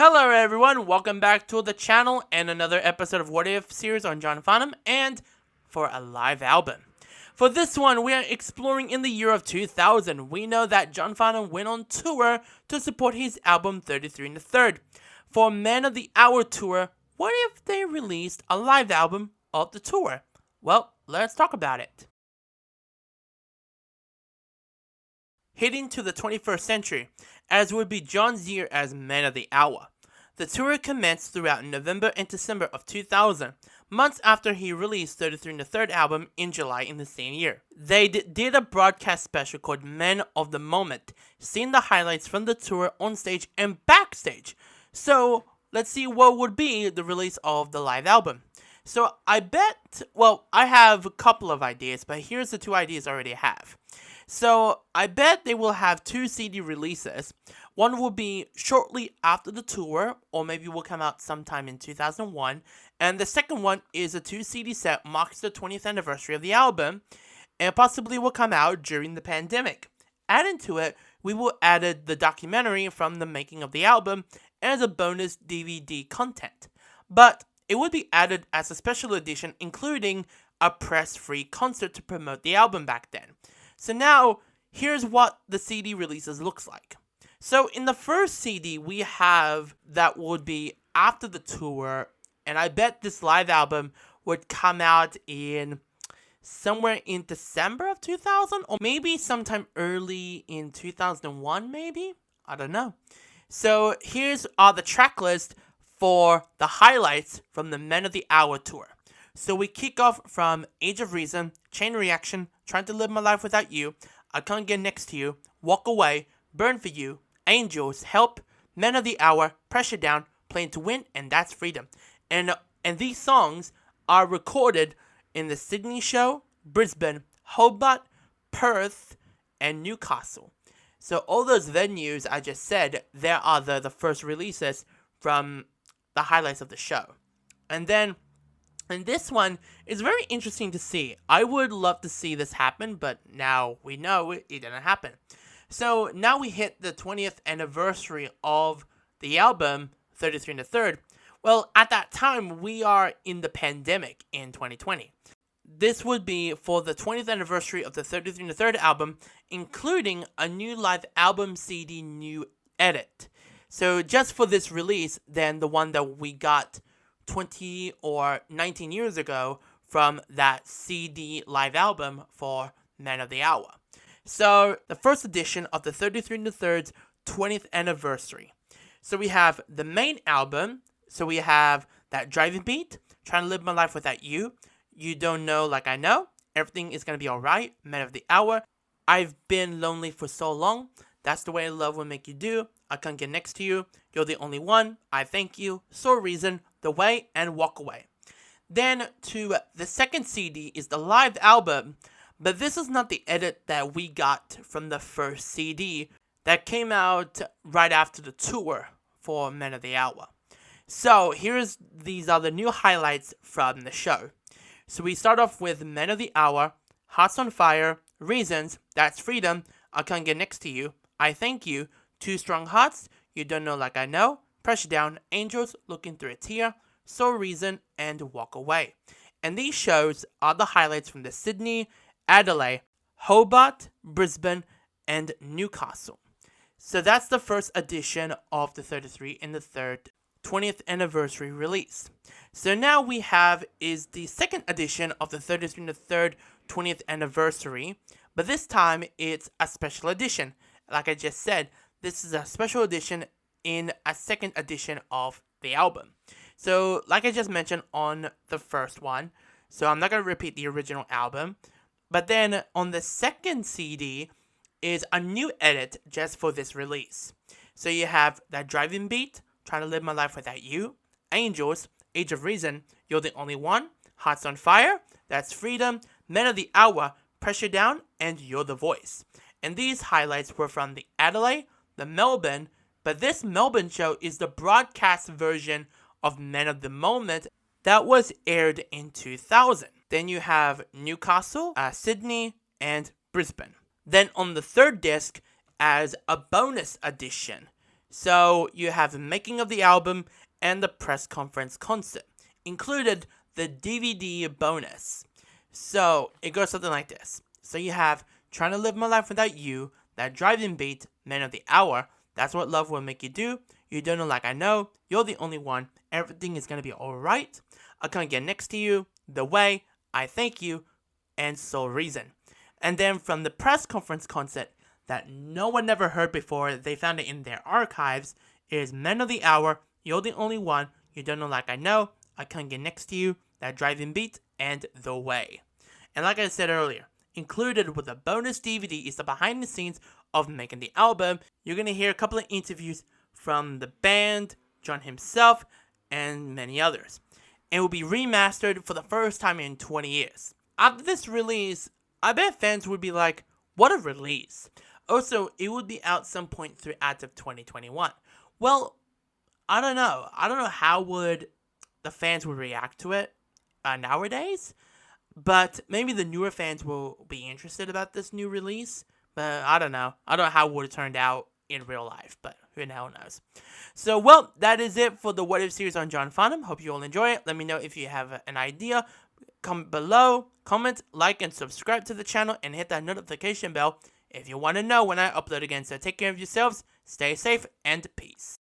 Hello everyone, welcome back to the channel and another episode of What If Series on John Farnham and for a live album. For this one, we are exploring in the year of 2000. We know that John Farnham went on tour to support his album 33 and the Third. For Man of the Hour tour, what if they released a live album of the tour? Well, let's talk about it. Heading to the 21st century, as would be John's year as Man of the Hour. The tour commenced throughout November and December of 2000, months after he released 33 and the Third album in July in the same year. They did a broadcast special called Men of the Moment, seeing the highlights from the tour on stage and backstage. So, let's see what would be the release of the live album. So, I have a couple of ideas, but here's the two ideas I already have. So, I bet they will have two CD releases. One will be shortly after the tour, or maybe will come out sometime in 2001. And the second one is a 2 CD set, marks the 20th anniversary of the album, and possibly will come out during the pandemic. Adding to it, we will add the documentary from the making of the album as a bonus DVD content. But it would be added as a special edition, including a press-free concert to promote the album back then. So now, here's what the CD releases looks like. So in the first CD, we have that would be after the tour, and I bet this live album would come out in somewhere in December of 2000, or maybe sometime early in 2001, maybe? I don't know. So here's the track list for the highlights from the Men of the Hour tour. So we kick off from Age of Reason, Chain Reaction, Trying to Live My Life Without You, I Can't Get Next to You, Walk Away, Burn For You, Angels, Help, Men of the Hour, Pressure Down, Playing to Win, and That's Freedom. And these songs are recorded in the Sydney show, Brisbane, Hobart, Perth, and Newcastle. So all those venues I just said, there are the first releases from the highlights of the show. And then, and this one is very interesting to see. I would love to see this happen, but now we know it didn't happen. So now we hit the 20th anniversary of the album, 33 and the Third. Well, at that time, we are in the pandemic in 2020. This would be for the 20th anniversary of the 33 and the Third album, including a new live album CD new edit. So just for this release, then the one that we got 20 or 19 years ago from that CD live album for Man of the Hour. So, the first edition of the 33 and the Third's 20th anniversary. So we have the main album. So we have that Driving Beat, Trying to Live My Life Without You, You Don't Know Like I Know, Everything Is Gonna Be Alright, Man of the Hour, I've Been Lonely for So Long, That's the Way Love Will Make You Do, I Can't Get Next to You, You're the Only One, I Thank You, So Reason, The Way, and Walk Away. Then to the second CD is the live album, but this is not the edit that we got from the first CD that came out right after the tour for Men of the Hour. So these are the new highlights from the show. So we start off with Men of the Hour, Hearts on Fire, Reasons, That's Freedom, I Can't Get Next to You, I Thank You, Two Strong Hearts, You Don't Know Like I Know, Pressure Down, Angels, Looking Through a Tear, So Reason, and Walk Away. And these shows are the highlights from the Sydney, Adelaide, Hobart, Brisbane, and Newcastle. So that's the first edition of the 33 and the Third 20th anniversary release. So now we have is the second edition of the 33 and the Third 20th anniversary, but this time it's a special edition. Like I just said, this is a special edition in a second edition of the album. So like I just mentioned on the first one, so I'm not going to repeat the original album, but then on the second CD is a new edit just for this release. So you have that Driving Beat, Trying to Live My Life Without You, Angels, Age of Reason, You're the Only One, Hearts on Fire, That's Freedom, Men of the Hour, Pressure Down, and You're the Voice. And these highlights were from the Adelaide, the Melbourne, but this Melbourne show is the broadcast version of Men of the Moment that was aired in 2000. Then you have Newcastle, Sydney, and Brisbane. Then on the third disc, as a bonus edition, So you have the making of the album and the press conference concert. Included the DVD bonus. So it goes something like this. So you have Trying to Live My Life Without You, that driving beat, Man of the Hour, That's What Love Will Make You Do, You Don't Know Like I Know, You're the Only One, Everything Is Gonna Be Alright, I Can't Get Next to You, The Way, I Thank You, and Sole Reason. And then from the press conference concert that no one ever heard before, they found it in their archives, is Men of the Hour, You're the Only One, You Don't Know Like I Know, I Can't Get Next to You, That Driving Beat, and The Way. And like I said earlier, included with a bonus DVD is the behind the scenes of making the album. You're going to hear a couple of interviews from the band, John himself, and many others. It will be remastered for the first time in 20 years. After this release, I bet fans would be like, what a release. Also, it would be out some point throughout of 2021. Well, I don't know. I don't know how would the fans would react to it nowadays. But maybe the newer fans will be interested about this new release. But I don't know. I don't know how it would have turned out in real life. But who the hell knows. So, well, that is it for the What If series on John Farnham. Hope you all enjoy it. Let me know if you have an idea. Comment below. Comment, like, and subscribe to the channel. And hit that notification bell if you want to know when I upload again. So take care of yourselves. Stay safe and peace.